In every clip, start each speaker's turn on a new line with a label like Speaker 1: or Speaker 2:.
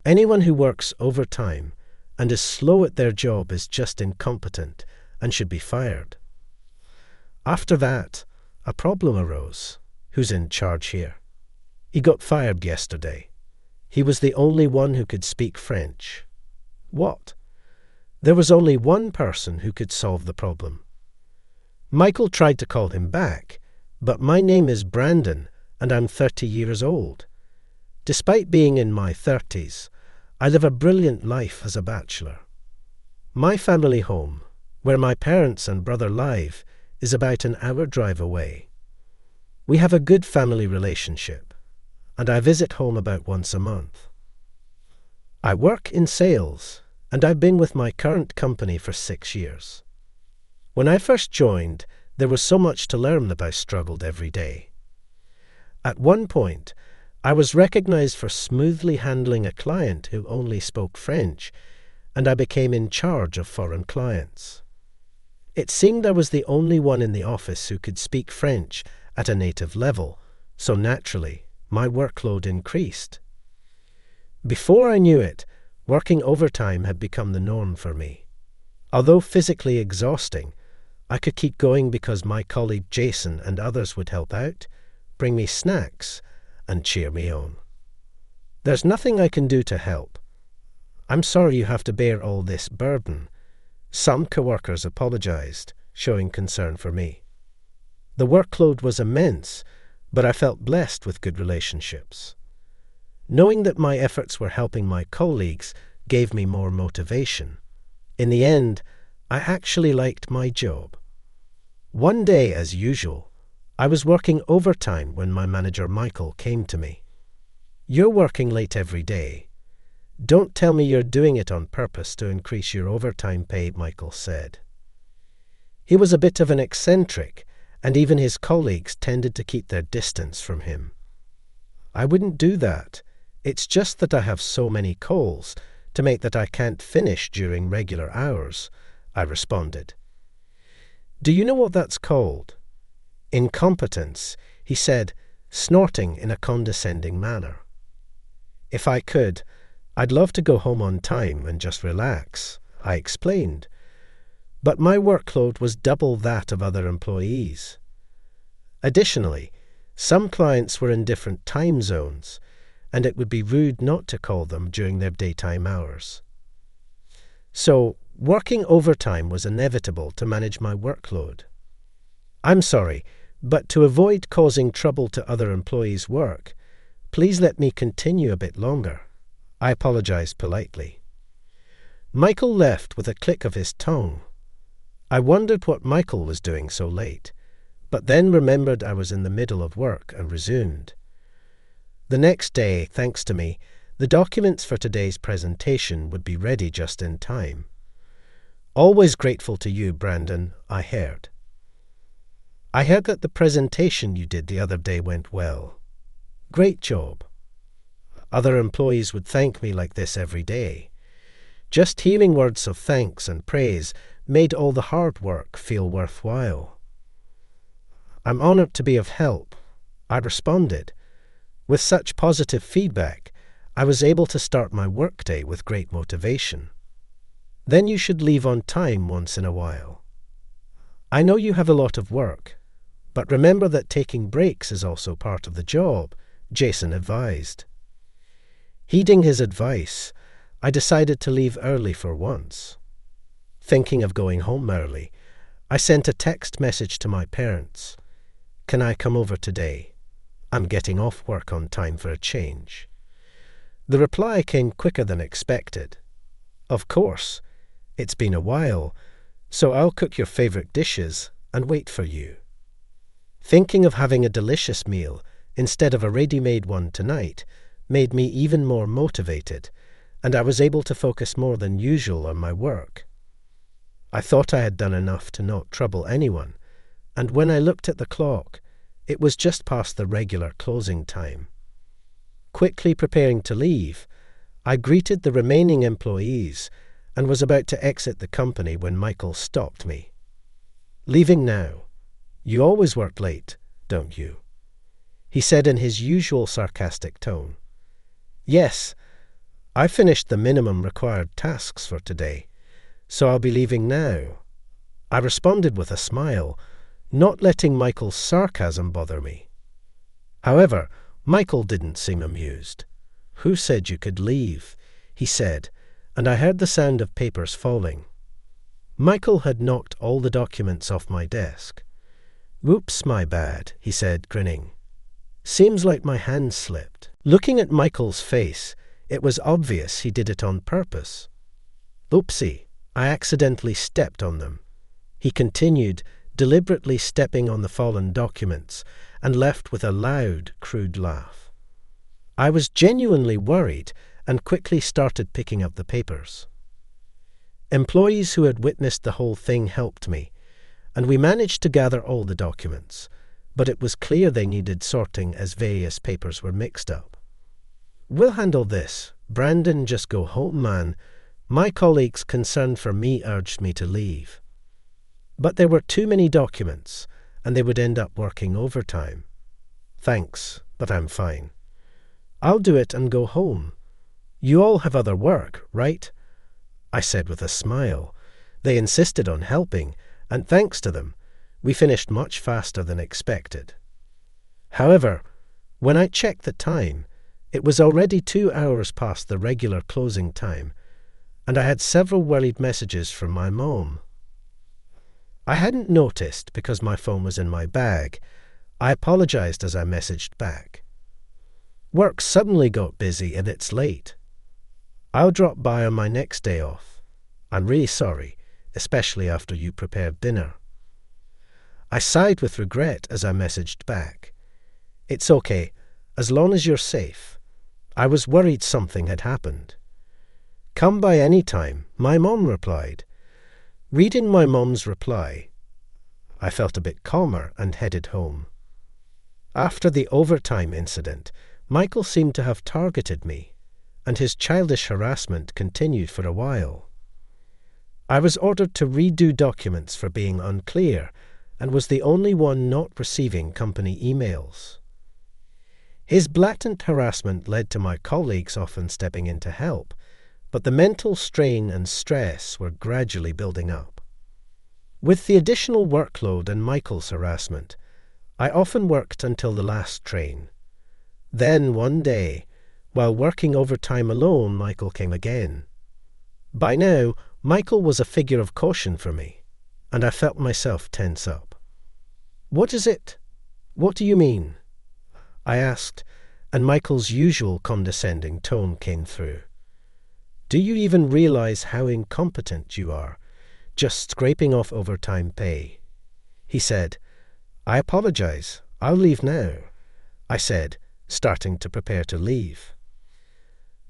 Speaker 1: Anyone who works overtime and is slow at their job is just incompetent and should be fired. After that, a problem arose. Who's in charge here? He got fired yesterday. He was the only one who could speak French. What? There was only one person who could solve the problem. Michael tried to call him back, but my name is Brandon and I'm 30 years old. Despite being in my 30s, I live a brilliant life as a bachelor. My family home, where my parents and brother live, is about an hour drive away. We have a good family relationship, and I visit home about once a month. I work in sales, and I've been with my current company for 6 years. When I first joined, there was so much to learn that I struggled every day. At one point, I was recognized for smoothly handling a client who only spoke French, and I became in charge of foreign clients. It seemed I was the only one in the office who could speak French at a native level, so naturally, my workload increased. Before I knew it, working overtime had become the norm for me. Although physically exhausting, I could keep going because my colleague Jason and others would help out, bring me snacks, and cheer me on. There's nothing I can do to help. I'm sorry you have to bear all this burden. Some coworkers apologized, showing concern for me. The workload was immense, but I felt blessed with good relationships. Knowing that my efforts were helping my colleagues gave me more motivation. In the end, I actually liked my job. One day, as usual, I was working overtime when my manager Michael came to me. "You're working late every day. Don't tell me you're doing it on purpose to increase your overtime pay," Michael said. He was a bit of an eccentric, and even his colleagues tended to keep their distance from him. "I wouldn't do that. It's just that I have so many calls to make that I can't finish during regular hours," I responded. "Do you know what that's called?" "Incompetence," he said, snorting in a condescending manner. "If I could, I'd love to go home on time and just relax," I explained. But my workload was double that of other employees. Additionally, some clients were in different time zones, and it would be rude not to call them during their daytime hours. So, working overtime was inevitable to manage my workload. "I'm sorry, but to avoid causing trouble to other employees' work, please let me continue a bit longer," I apologized politely. Michael left with a click of his tongue. I wondered what Michael was doing so late, but then remembered I was in the middle of work and resumed. The next day, thanks to me, the documents for today's presentation would be ready just in time. "Always grateful to you, Brandon," I heard. "I heard that the presentation you did the other day went well. Great job." Other employees would thank me like this every day. Just hearing words of thanks and praise made all the hard work feel worthwhile. "I'm honored to be of help," I responded. With such positive feedback, I was able to start my workday with great motivation. "Then you should leave on time once in a while. I know you have a lot of work, but remember that taking breaks is also part of the job," Jason advised. Heeding his advice, I decided to leave early for once. Thinking of going home early, I sent a text message to my parents. "Can I come over today? I'm getting off work on time for a change." The reply came quicker than expected. "Of course. It's been a while, so I'll cook your favorite dishes and wait for you." Thinking of having a delicious meal instead of a ready-made one tonight made me even more motivated, and I was able to focus more than usual on my work. I thought I had done enough to not trouble anyone, and when I looked at the clock, it was just past the regular closing time. Quickly preparing to leave, I greeted the remaining employees and was about to exit the company when Michael stopped me. "Leaving now? You always work late, don't you?" he said in his usual sarcastic tone. "Yes, I finished the minimum required tasks for today, so I'll be leaving now. I responded with a smile, not letting Michael's sarcasm bother me. However, Michael didn't seem amused. "Who said you could leave?" he said, and I heard the sound of papers falling. Michael had knocked all the documents off my desk. "Whoops, my bad," he said, grinning. "Seems like my hand slipped." Looking at Michael's face, it was obvious he did it on purpose. "Oopsie, I accidentally stepped on them," he continued, deliberately stepping on the fallen documents, and left with a loud, crude laugh. I was genuinely worried and quickly started picking up the papers. Employees who had witnessed the whole thing helped me, and we managed to gather all the documents, but it was clear they needed sorting as various papers were mixed up. "We'll handle this. Brandon, just go home, man." My colleagues concerned for me urged me to leave. But there were too many documents, and they would end up working overtime. "Thanks, but I'm fine." "I'll do it and go home. You all have other work, right?" I said with a smile. They insisted on helping, and thanks to them, we finished much faster than expected. However, when I checked the time, it was already 2 hours past the regular closing time, and I had several worried messages from my mom. I hadn't noticed because my phone was in my bag. I apologized as I messaged back. "Work suddenly got busy and it's late. I'll drop by on my next day off. I'm really sorry, especially after you prepared dinner." I sighed with regret as I messaged back. "It's okay, as long as you're safe. I was worried something had happened." "Come by any time," my mom replied. Reading my mom's reply, I felt a bit calmer and headed home. After the overtime incident, Michael seemed to have targeted me, and his childish harassment continued for a while. I was ordered to redo documents for being unclear, and was the only one not receiving company emails. His blatant harassment led to my colleagues often stepping in to help, but the mental strain and stress were gradually building up. With the additional workload and Michael's harassment, I often worked until the last train. Then one day, while working overtime alone, Michael came again. By now, Michael was a figure of caution for me, and I felt myself tense up. "What is it? What do you mean?" I asked, and Michael's usual condescending tone came through. "Do you even realize how incompetent you are, just scraping off overtime pay?" He said. "I apologize. I'll leave now," I said, starting to prepare to leave.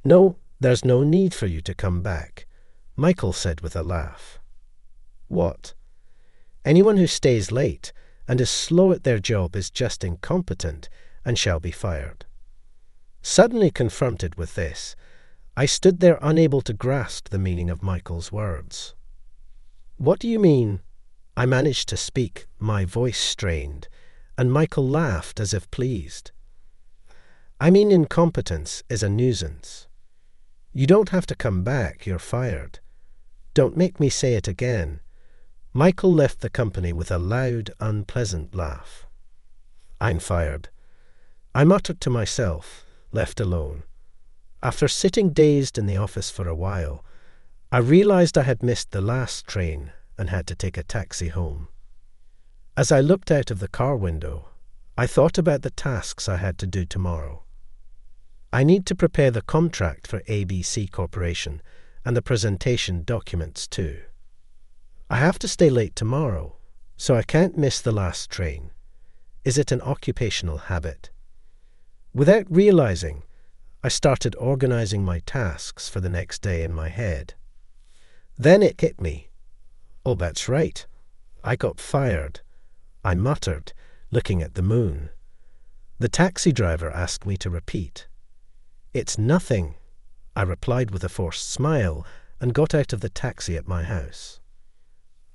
Speaker 1: "No, there's no need for you to come back," Michael said with a laugh. "What? Anyone who stays late and is slow at their job is just incompetent and shall be fired." Suddenly confronted with this, I stood there unable to grasp the meaning of Michael's words. "What do you mean?" I managed to speak, my voice strained, and Michael laughed as if pleased. "I mean incompetence is a nuisance. You don't have to come back, you're fired. Don't make me say it again." Michael left the company with a loud, unpleasant laugh. "I'm fired," I muttered to myself, left alone. After sitting dazed in the office for a while, I realized I had missed the last train and had to take a taxi home. As I looked out of the car window, I thought about the tasks I had to do tomorrow. I need to prepare the contract for ABC Corporation and the presentation documents too. I have to stay late tomorrow, so I can't miss the last train. Is it an occupational habit? Without realizing, I started organizing my tasks for the next day in my head. Then it hit me. "Oh, that's right. I got fired," I muttered, looking at the moon. The taxi driver asked me to repeat. "It's nothing," I replied with a forced smile and got out of the taxi at my house.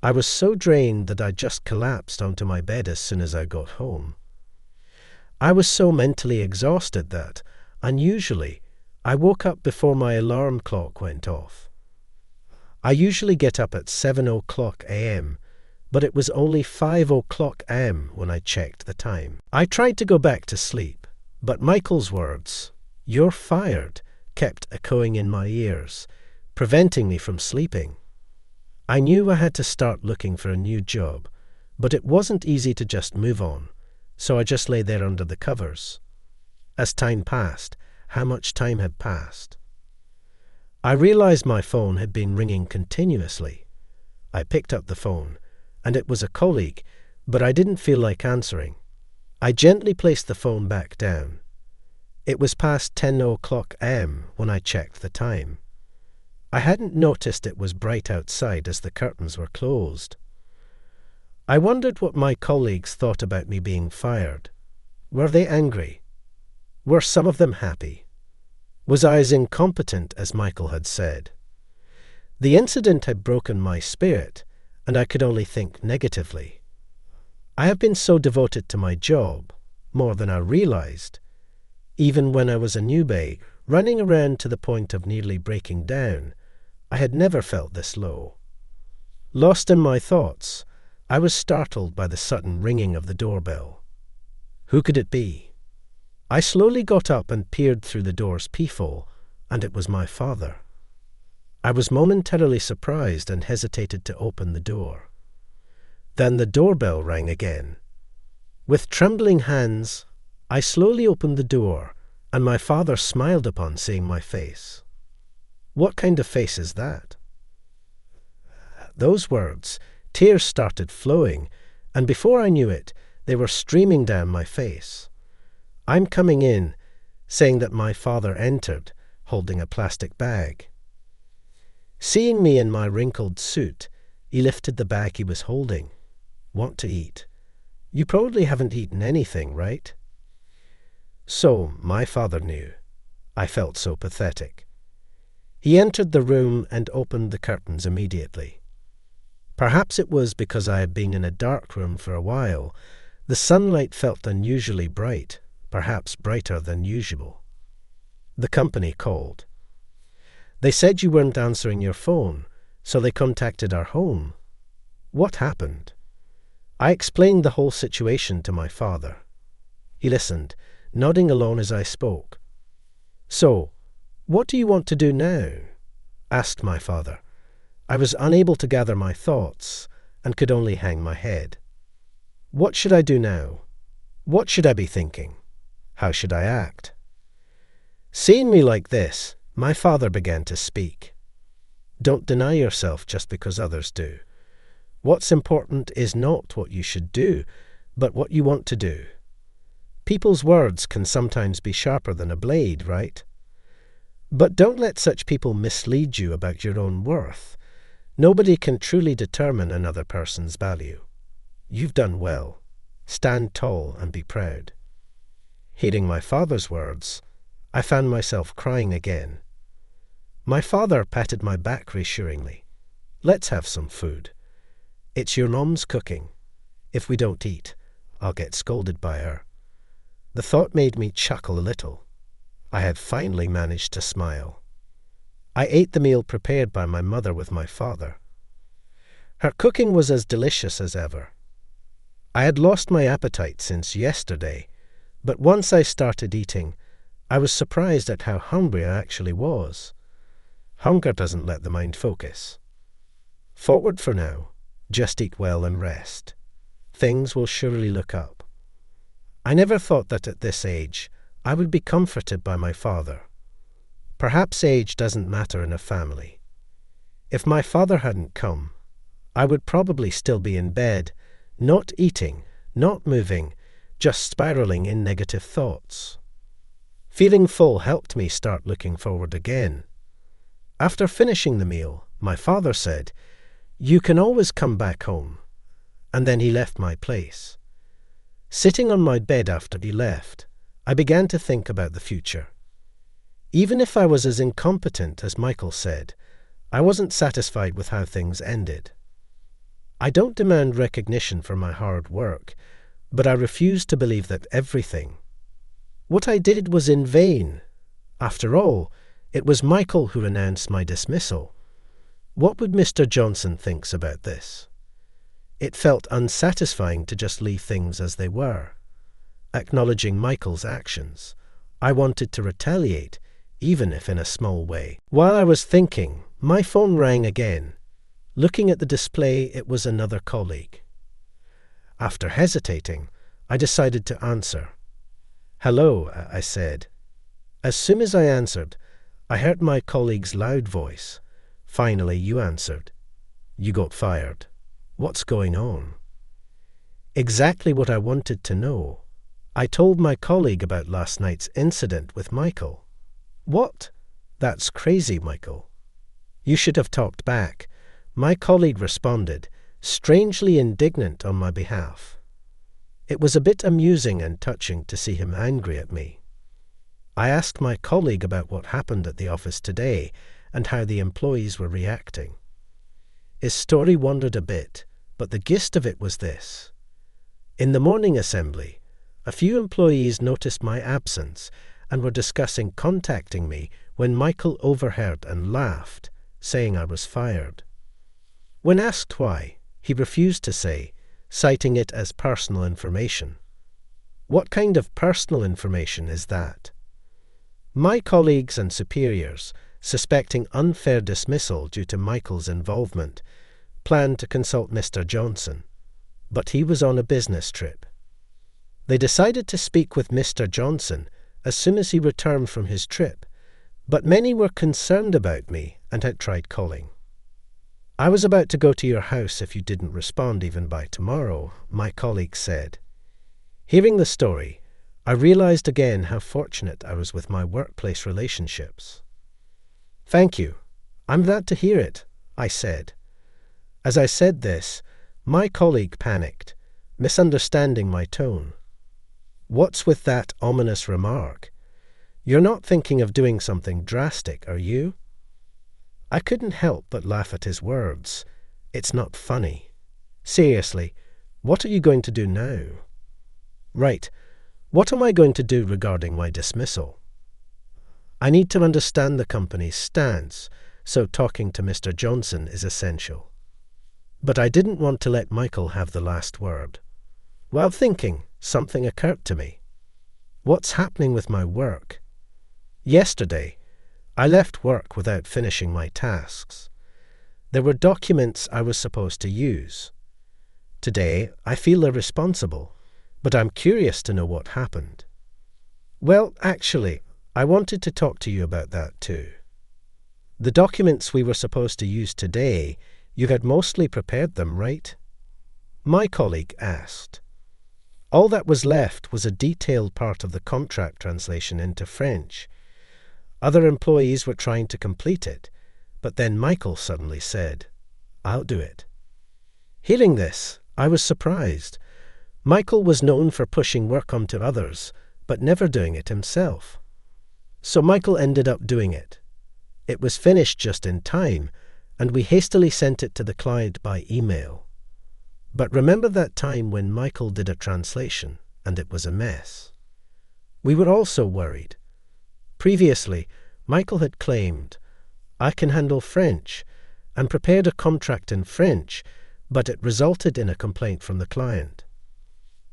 Speaker 1: I was so drained that I just collapsed onto my bed as soon as I got home. I was so mentally exhausted that, unusually, I woke up before my alarm clock went off. I usually get up at 7 a.m, but it was only 5 a.m. when I checked the time. I tried to go back to sleep, but Michael's words, "You're fired," kept echoing in my ears, preventing me from sleeping. I knew I had to start looking for a new job, but it wasn't easy to just move on, so I just lay there under the covers. As time passed, how much time had passed? I realized my phone had been ringing continuously. I picked up the phone, and it was a colleague, but I didn't feel like answering. I gently placed the phone back down. It was past 10 a.m. when I checked the time. I hadn't noticed it was bright outside as the curtains were closed. I wondered what my colleagues thought about me being fired. Were they angry? Were some of them happy? Was I as incompetent as Michael had said? The incident had broken my spirit, and I could only think negatively. I have been so devoted to my job, more than I realized. Even when I was a newbie, running around to the point of nearly breaking down, I had never felt this low. Lost in my thoughts, I was startled by the sudden ringing of the doorbell. Who could it be? I slowly got up and peered through the door's peephole, and it was my father. I was momentarily surprised and hesitated to open the door. Then the doorbell rang again. With trembling hands, I slowly opened the door, and my father smiled upon seeing my face. What kind of face is that? At those words, tears started flowing, and before I knew it, they were streaming down my face. I'm coming in, saying that my father entered, holding a plastic bag. Seeing me in my wrinkled suit, he lifted the bag he was holding. "Want to eat? You probably haven't eaten anything, right?" So, my father knew. I felt so pathetic. He entered the room and opened the curtains immediately. Perhaps it was because I had been in a dark room for a while. The sunlight felt unusually bright, perhaps brighter than usual. The company called. They said you weren't answering your phone, so they contacted our home. What happened? I explained the whole situation to my father. He listened, nodding along as I spoke. "So, what do you want to do now?" asked my father. I was unable to gather my thoughts and could only hang my head. What should I do now? What should I be thinking? How should I act? Seeing me like this, my father began to speak. Don't deny yourself just because others do. What's important is not what you should do, but what you want to do. People's words can sometimes be sharper than a blade, right? But don't let such people mislead you about your own worth. Nobody can truly determine another person's value. You've done well. Stand tall and be proud. Hearing my father's words, I found myself crying again. My father patted my back reassuringly. "Let's have some food. It's your mom's cooking. If we don't eat, I'll get scolded by her." The thought made me chuckle a little. I had finally managed to smile. I ate the meal prepared by my mother with my father. Her cooking was as delicious as ever. I had lost my appetite since yesterday, but once I started eating, I was surprised at how hungry I actually was. Hunger doesn't let the mind focus. Forward for now. Just eat well and rest. Things will surely look up. I never thought that at this age I would be comforted by my father. Perhaps age doesn't matter in a family. If my father hadn't come, I would probably still be in bed, not eating, not moving, just spiraling in negative thoughts. Feeling full helped me start looking forward again. After finishing the meal, my father said, "You can always come back home." And then he left my place. Sitting on my bed after he left, I began to think about the future. Even if I was as incompetent as Michael said, I wasn't satisfied with how things ended. I don't demand recognition for my hard work, but I refuse to believe that everything, what I did was in vain. After all, it was Michael who announced my dismissal. What would Mr. Johnson think about this? It felt unsatisfying to just leave things as they were. Acknowledging Michael's actions, I wanted to retaliate, even if in a small way. While I was thinking, my phone rang again. Looking at the display, it was another colleague. After hesitating, I decided to answer. "Hello," I said. As soon as I answered, I heard my colleague's loud voice. "Finally, you answered. You got fired. What's going on?" Exactly what I wanted to know. I told my colleague about last night's incident with Michael. "What? That's crazy, Michael." "You should have talked back," my colleague responded, strangely indignant on my behalf. It was a bit amusing and touching to see him angry at me. I asked my colleague about what happened at the office today and how the employees were reacting. His story wandered a bit, but the gist of it was this. In the morning assembly, a few employees noticed my absence and were discussing contacting me when Michael overheard and laughed, saying I was fired. When asked why, he refused to say, citing it as personal information. What kind of personal information is that? My colleagues and superiors, suspecting unfair dismissal due to Michael's involvement, planned to consult Mr. Johnson, but he was on a business trip. They decided to speak with Mr. Johnson as soon as he returned from his trip, but many were concerned about me and had tried calling. "I was about to go to your house if you didn't respond even by tomorrow," my colleague said. Hearing the story, I realized again how fortunate I was with my workplace relationships. "Thank you. I'm glad to hear it," I said. As I said this, my colleague panicked, misunderstanding my tone. "What's with that ominous remark? You're not thinking of doing something drastic, are you?" I couldn't help but laugh at his words. It's not funny. Seriously, what are you going to do now? Right, what am I going to do regarding my dismissal? I need to understand the company's stance, so talking to Mr. Johnson is essential. But I didn't want to let Michael have the last word. While thinking, something occurred to me. What's happening with my work? Yesterday, I left work without finishing my tasks. There were documents I was supposed to use. Today, I feel irresponsible, but I'm curious to know what happened. Well, actually, I wanted to talk to you about that too. The documents we were supposed to use today, you had mostly prepared them, right? My colleague asked. All that was left was a detailed part of the contract translation into French. Other employees were trying to complete it, but then Michael suddenly said, "I'll do it." Hearing this, I was surprised. Michael was known for pushing work onto others, but never doing it himself. So Michael ended up doing it. It was finished just in time, and we hastily sent it to the client by email. But remember that time when Michael did a translation, and it was a mess? We were also worried. Previously, Michael had claimed, "I can handle French," and prepared a contract in French, but it resulted in a complaint from the client.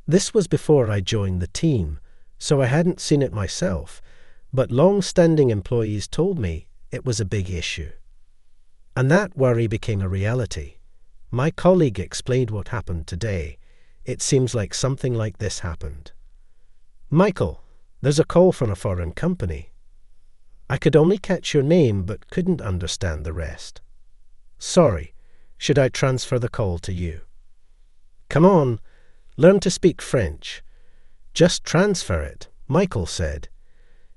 Speaker 1: This was before I joined the team, so I hadn't seen it myself, but long-standing employees told me it was a big issue. And that worry became a reality. My colleague explained what happened today. It seems like something like this happened. "Michael, there's a call from a foreign company." I could only catch your name but couldn't understand the rest. "Sorry, should I transfer the call to you?" "Come on, learn to speak French." "Just transfer it," Michael said.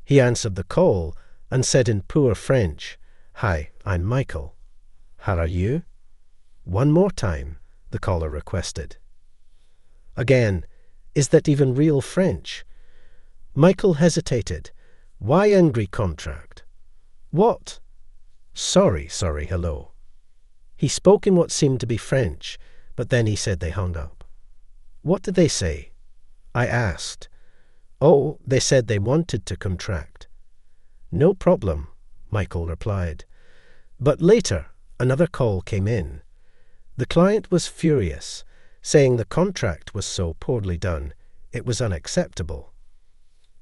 Speaker 1: He answered the call and said in poor French, "Hi, I'm Michael. How are you?" "One more time," the caller requested. Again, is that even real French? Michael hesitated. "Why angry contract?" "What?" Sorry, hello." He spoke in what seemed to be French, but then he said they hung up. "What did they say?" I asked. "Oh, they said they wanted to contract." "No problem," Michael replied. But later, another call came in. The client was furious, saying the contract was so poorly done, it was unacceptable.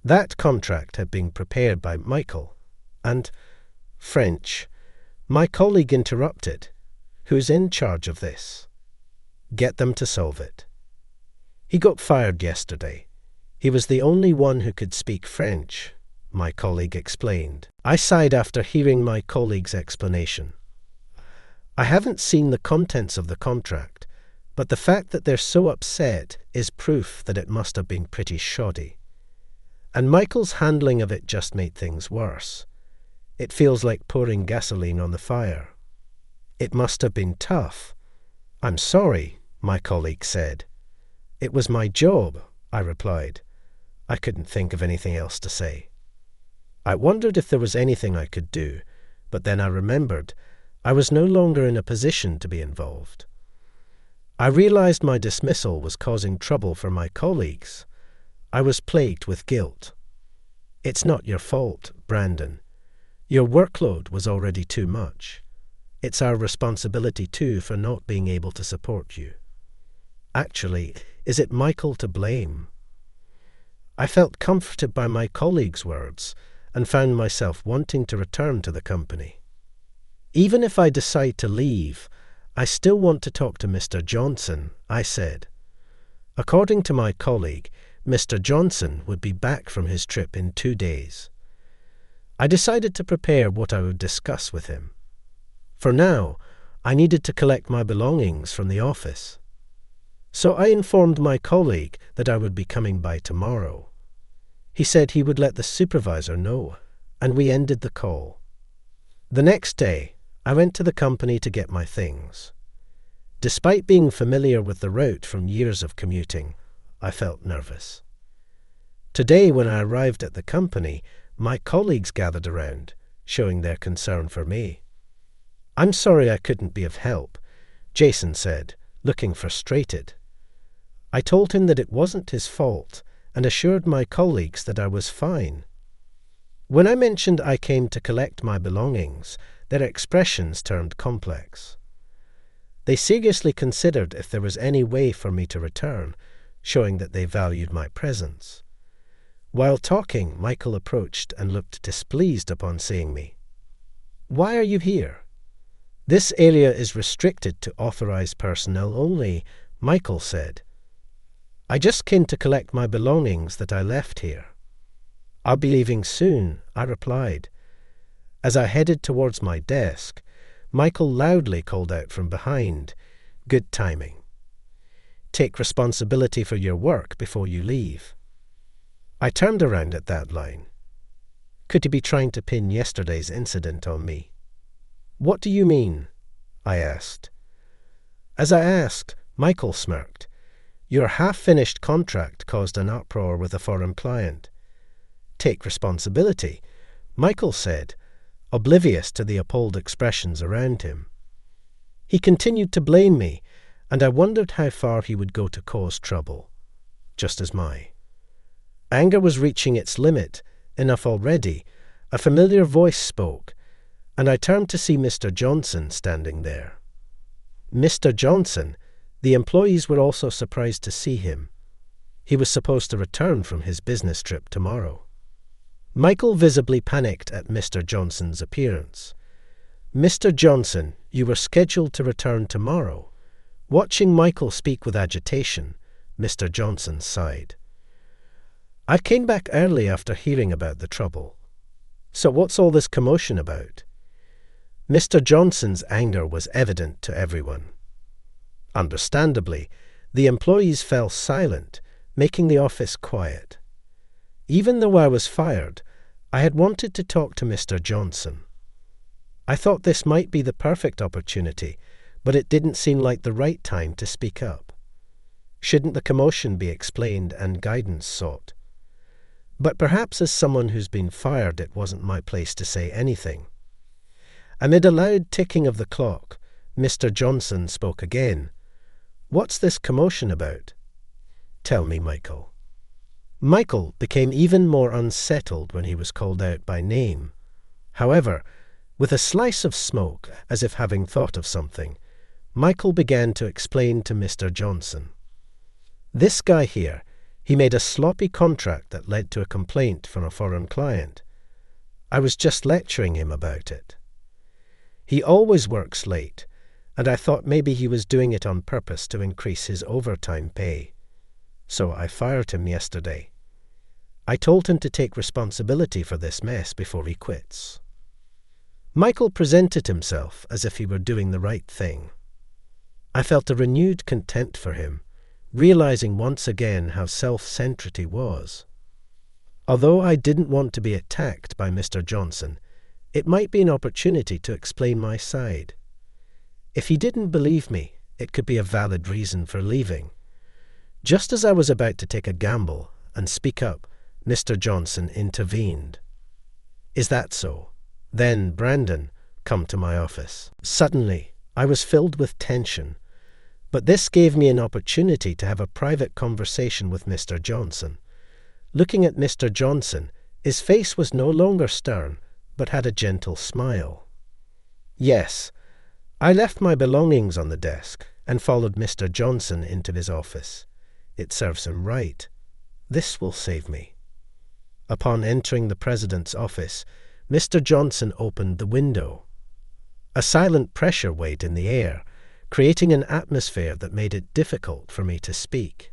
Speaker 1: That contract had been prepared by Michael, and French. My colleague interrupted. "Who's in charge of this?" "Get them to solve it." "He got fired yesterday. He was the only one who could speak French," my colleague explained. I sighed after hearing my colleague's explanation. I haven't seen the contents of the contract, but the fact that they're so upset is proof that it must have been pretty shoddy. And Michael's handling of it just made things worse. It feels like pouring gasoline on the fire. "It must have been tough." "I'm sorry," my colleague said. "It was my job," I replied. I couldn't think of anything else to say. I wondered if there was anything I could do, but then I remembered I was no longer in a position to be involved. I realized my dismissal was causing trouble for my colleagues. I was plagued with guilt. "It's not your fault, Brandon. Your workload was already too much. It's our responsibility too for not being able to support you. Actually, is it Michael to blame?" I felt comforted by my colleague's words and found myself wanting to return to the company. "Even if I decide to leave, I still want to talk to Mr. Johnson," I said. According to my colleague, Mr. Johnson would be back from his trip in 2 days. I decided to prepare what I would discuss with him. For now, I needed to collect my belongings from the office. So I informed my colleague that I would be coming by tomorrow. He said he would let the supervisor know, and we ended the call. The next day, I went to the company to get my things. Despite being familiar with the route from years of commuting, I felt nervous. Today, when I arrived at the company, my colleagues gathered around, showing their concern for me. "I'm sorry I couldn't be of help," Jason said, looking frustrated. I told him that it wasn't his fault and assured my colleagues that I was fine. When I mentioned I came to collect my belongings, their expressions turned complex. They seriously considered if there was any way for me to return, showing that they valued my presence. While talking, Michael approached and looked displeased upon seeing me. "Why are you here?" "This area is restricted to authorized personnel only," Michael said. "I just came to collect my belongings that I left here." "I'll be leaving soon," I replied. As I headed towards my desk, Michael loudly called out from behind, "Good timing. Take responsibility for your work before you leave." I turned around at that line. Could he be trying to pin yesterday's incident on me? "What do you mean?" I asked. As I asked, Michael smirked. "Your half-finished contract caused an uproar with a foreign client." "Take responsibility," Michael said, oblivious to the appalled expressions around him. He continued to blame me, and I wondered how far he would go to cause trouble, just as my anger was reaching its limit. Enough already. A familiar voice spoke, and I turned to see Mr. Johnson standing there. Mr. Johnson. The employees were also surprised to see him. He was supposed to return from his business trip tomorrow. Michael visibly panicked at Mr. Johnson's appearance. "Mr. Johnson, you were scheduled to return tomorrow." Watching Michael speak with agitation, Mr. Johnson sighed. "I came back early after hearing about the trouble. So what's all this commotion about?" Mr. Johnson's anger was evident to everyone. Understandably, the employees fell silent, making the office quiet. Even though I was fired, I had wanted to talk to Mr. Johnson. I thought this might be the perfect opportunity, but it didn't seem like the right time to speak up. Shouldn't the commotion be explained and guidance sought? But perhaps as someone who's been fired, it wasn't my place to say anything. Amid a loud ticking of the clock, Mr. Johnson spoke again. "What's this commotion about?" "Tell me, Michael." Michael became even more unsettled when he was called out by name. However, with a slice of smoke, as if having thought of something, Michael began to explain to Mr. Johnson. This guy here, he made a sloppy contract that led to a complaint from a foreign client. I was just lecturing him about it. He always works late, and I thought maybe he was doing it on purpose to increase his overtime pay. So I fired him yesterday. I told him to take responsibility for this mess before he quits. Michael presented himself as if he were doing the right thing. I felt a renewed contempt for him, realizing once again how self-centered he was. Although I didn't want to be attacked by Mr. Johnson, it might be an opportunity to explain my side. If he didn't believe me, it could be a valid reason for leaving. Just as I was about to take a gamble and speak up, Mr. Johnson intervened. "Is that so? Then, Brandon, come to my office." Suddenly, I was filled with tension, but this gave me an opportunity to have a private conversation with Mr. Johnson. Looking at Mr. Johnson, his face was no longer stern, but had a gentle smile. Yes, I left my belongings on the desk and followed Mr. Johnson into his office. It serves him right. This will save me. Upon entering the president's office, Mr. Johnson opened the window. A silent pressure weighed in the air, creating an atmosphere that made it difficult for me to speak.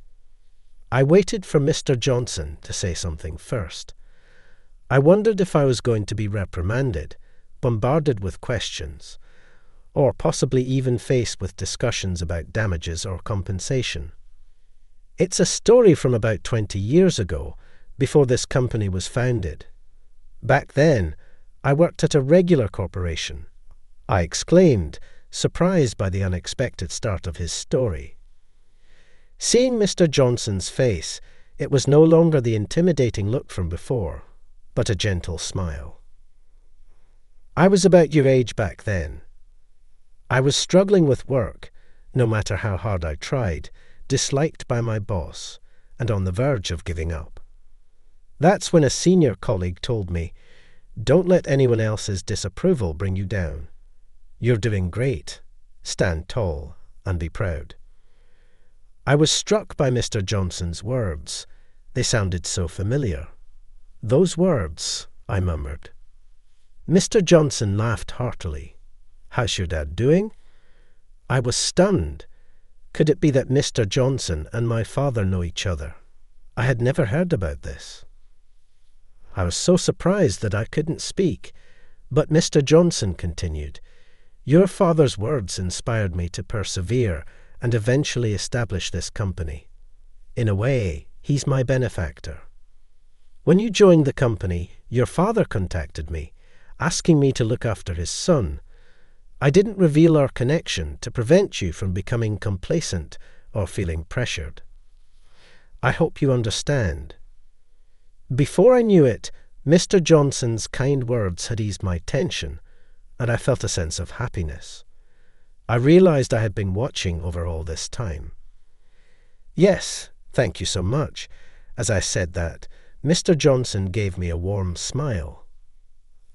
Speaker 1: I waited for Mr. Johnson to say something first. I wondered if I was going to be reprimanded, bombarded with questions, or possibly even faced with discussions about damages or compensation. It's a story from about 20 years ago, before this company was founded. Back then, I worked at a regular corporation. I exclaimed, surprised by the unexpected start of his story. Seeing Mr. Johnson's face, it was no longer the intimidating look from before, but a gentle smile. I was about your age back then. I was struggling with work, no matter how hard I tried, disliked by my boss, and on the verge of giving up. That's when a senior colleague told me, "Don't let anyone else's disapproval bring you down. You're doing great. Stand tall and be proud." I was struck by Mr. Johnson's words. They sounded so familiar. "Those words," I murmured. Mr. Johnson laughed heartily. "How's your dad doing?" I was stunned. Could it be that Mr. Johnson and my father know each other? I had never heard about this. I was so surprised that I couldn't speak, but Mr. Johnson continued, "Your father's words inspired me to persevere and eventually establish this company. In a way, he's my benefactor. When you joined the company, your father contacted me, asking me to look after his son. I didn't reveal our connection to prevent you from becoming complacent or feeling pressured. I hope you understand." Before I knew it, Mr. Johnson's kind words had eased my tension, and I felt a sense of happiness. I realized I had been watching over all this time. "Yes, thank you so much." As I said that, Mr. Johnson gave me a warm smile.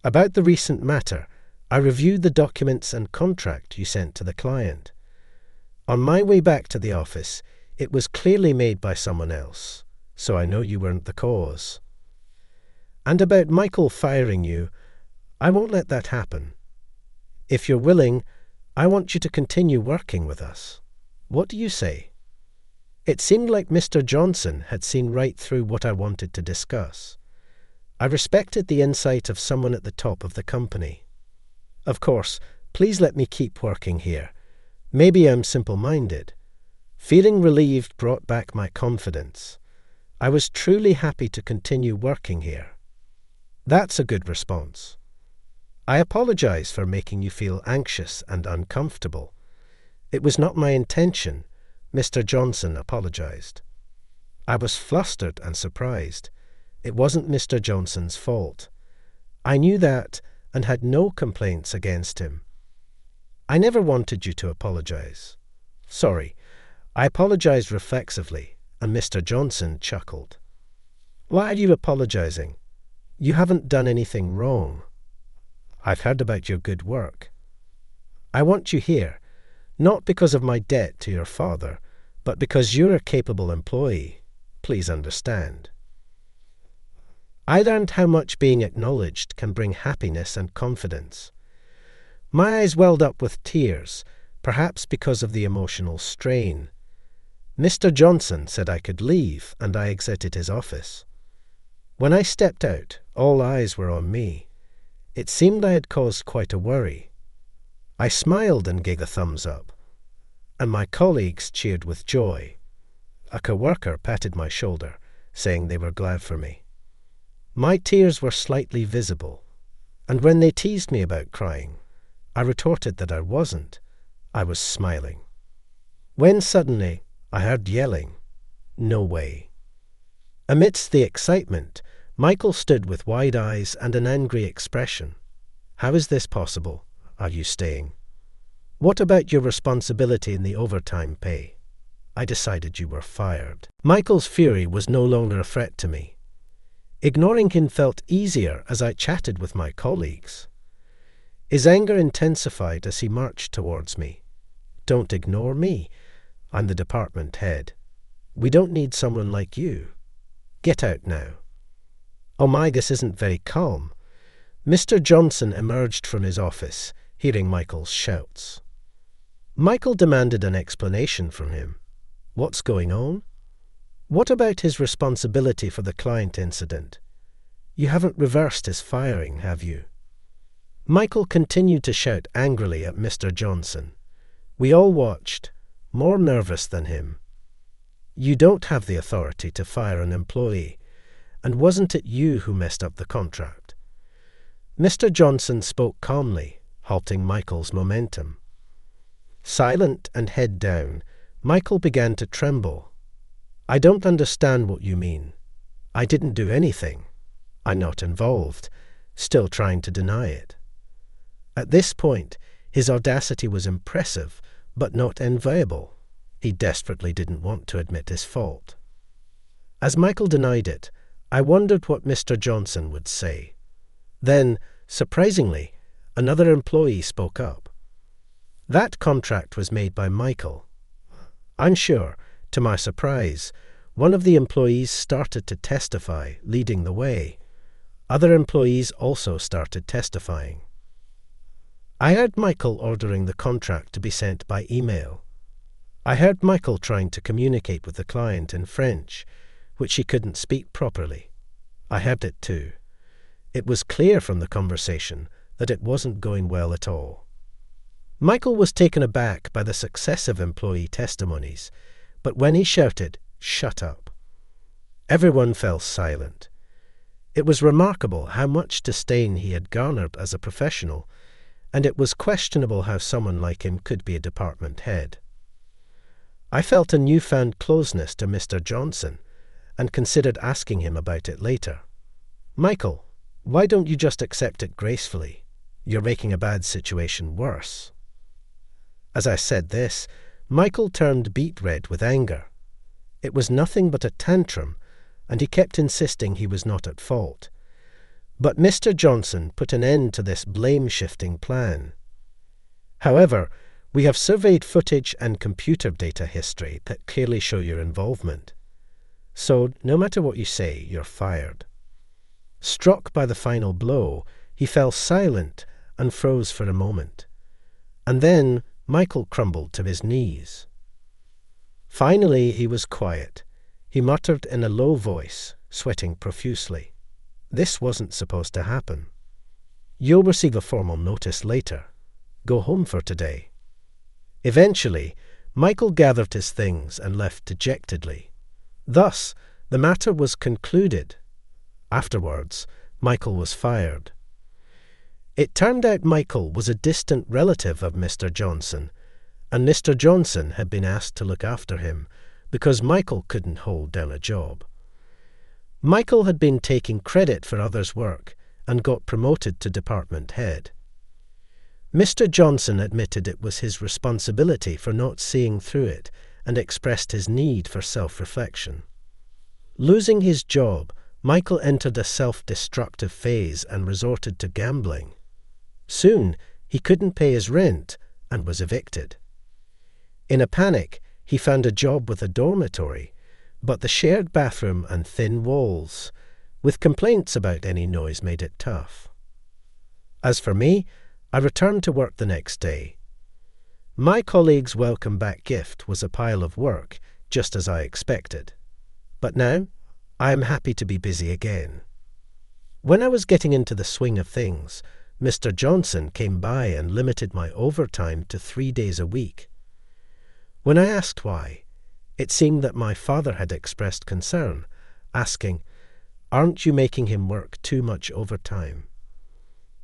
Speaker 1: "About the recent matter, I reviewed the documents and contract you sent to the client. On my way back to the office, it was clearly made by someone else, so I know you weren't the cause. And about Michael firing you, I won't let that happen. If you're willing, I want you to continue working with us. What do you say?" It seemed like Mr. Johnson had seen right through what I wanted to discuss. I respected the insight of someone at the top of the company. "Of course, please let me keep working here. Maybe I'm simple-minded." Feeling relieved brought back my confidence. I was truly happy to continue working here. "That's a good response. I apologize for making you feel anxious and uncomfortable. It was not my intention," Mr. Johnson apologized. I was flustered and surprised. It wasn't Mr. Johnson's fault. I knew that and had no complaints against him. "I never wanted you to apologize." "Sorry." I apologized reflexively, and Mr. Johnson chuckled. "Why are you apologizing? You haven't done anything wrong." I've heard about your good work. I want you here, not because of my debt to your father, but because you're a capable employee. Please understand. I learned how much being acknowledged can bring happiness and confidence. My eyes welled up with tears, perhaps because of the emotional strain. Mr. Johnson said I could leave, and I exited his office. When I stepped out, all eyes were on me. It seemed I had caused quite a worry. I smiled and gave a thumbs up, and my colleagues cheered with joy. A co-worker patted my shoulder, saying they were glad for me. My tears were slightly visible, and when they teased me about crying, I retorted that I wasn't. I was smiling. When suddenly I heard yelling. No way. Amidst the excitement, Michael stood with wide eyes and an angry expression. How is this possible? Are you staying? What about your responsibility in the overtime pay? I decided you were fired. Michael's fury was no longer a threat to me. Ignoring him felt easier as I chatted with my colleagues. His anger intensified as he marched towards me. Don't ignore me. I'm the department head. We don't need someone like you. Get out now. Oh my, this isn't very calm. Mr. Johnson emerged from his office, hearing Michael's shouts. Michael demanded an explanation from him. What's going on? What about his responsibility for the client incident? You haven't reversed his firing, have you? Michael continued to shout angrily at Mr. Johnson. We all watched, more nervous than him. You don't have the authority to fire an employee, and wasn't it you who messed up the contract? Mr. Johnson spoke calmly, halting Michael's momentum. Silent and head down, Michael began to tremble. I don't understand what you mean. I didn't do anything. I'm not involved, still trying to deny it. At this point, his audacity was impressive, but not enviable. He desperately didn't want to admit his fault. As Michael denied it, I wondered what Mr. Johnson would say. Then, surprisingly, another employee spoke up. That contract was made by Michael. I'm sure, to my surprise, one of the employees started to testify, leading the way. Other employees also started testifying. I heard Michael ordering the contract to be sent by email. I heard Michael trying to communicate with the client in French, which he couldn't speak properly. I heard it too. It was clear from the conversation that it wasn't going well at all. Michael was taken aback by the successive employee testimonies, but when he shouted, "Shut up!" everyone fell silent. It was remarkable how much disdain he had garnered as a professional, and it was questionable how someone like him could be a department head. I felt a newfound closeness to Mr. Johnson, and considered asking him about it later. Michael, why don't you just accept it gracefully? You're making a bad situation worse. As I said this, Michael turned beet red with anger. It was nothing but a tantrum, and he kept insisting he was not at fault. But Mr. Johnson put an end to this blame-shifting plan. However, we have surveyed footage and computer data history that clearly show your involvement. So, no matter what you say, you're fired. Struck by the final blow, he fell silent and froze for a moment. And then Michael crumbled to his knees. Finally, he was quiet. He muttered in a low voice, sweating profusely. This wasn't supposed to happen. You'll receive a formal notice later. Go home for today. Eventually, Michael gathered his things and left dejectedly. Thus, the matter was concluded. Afterwards, Michael was fired. It turned out Michael was a distant relative of Mr. Johnson, and Mr. Johnson had been asked to look after him because Michael couldn't hold down a job. Michael had been taking credit for others' work and got promoted to department head. Mr. Johnson admitted it was his responsibility for not seeing through it and expressed his need for self-reflection. Losing his job, Michael entered a self-destructive phase and resorted to gambling. Soon, he couldn't pay his rent and was evicted. In a panic, he found a job with a dormitory, but the shared bathroom and thin walls, with complaints about any noise, made it tough. As for me, I returned to work the next day. My colleague's welcome back gift was a pile of work, just as I expected. But now, I am happy to be busy again. When I was getting into the swing of things, Mr. Johnson came by and limited my overtime to 3 days a week. When I asked why, it seemed that my father had expressed concern, asking, "Aren't you making him work too much overtime?"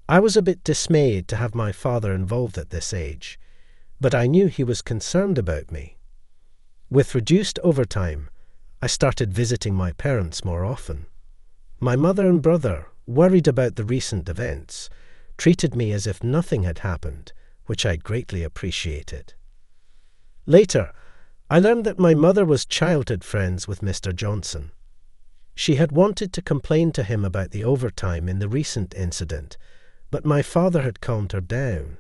Speaker 1: I was a bit dismayed to have my father involved at this age, but I knew he was concerned about me. With reduced overtime, I started visiting my parents more often. My mother and brother, worried about the recent events, treated me as if nothing had happened, which I greatly appreciated. Later, I learned that my mother was childhood friends with Mr. Johnson. She had wanted to complain to him about the overtime in the recent incident, but my father had calmed her down.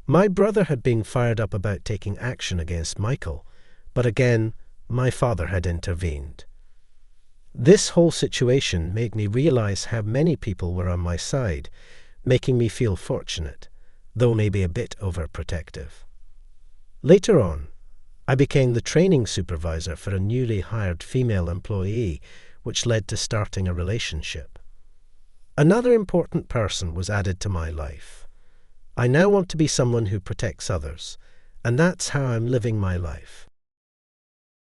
Speaker 1: My brother had been fired up about taking action against Michael, but again, my father had intervened. This whole situation made me realize how many people were on my side, making me feel fortunate, though maybe a bit overprotective. Later on, I became the training supervisor for a newly hired female employee, which led to starting a relationship. Another important person was added to my life. I now want to be someone who protects others, and that's how I'm living my life.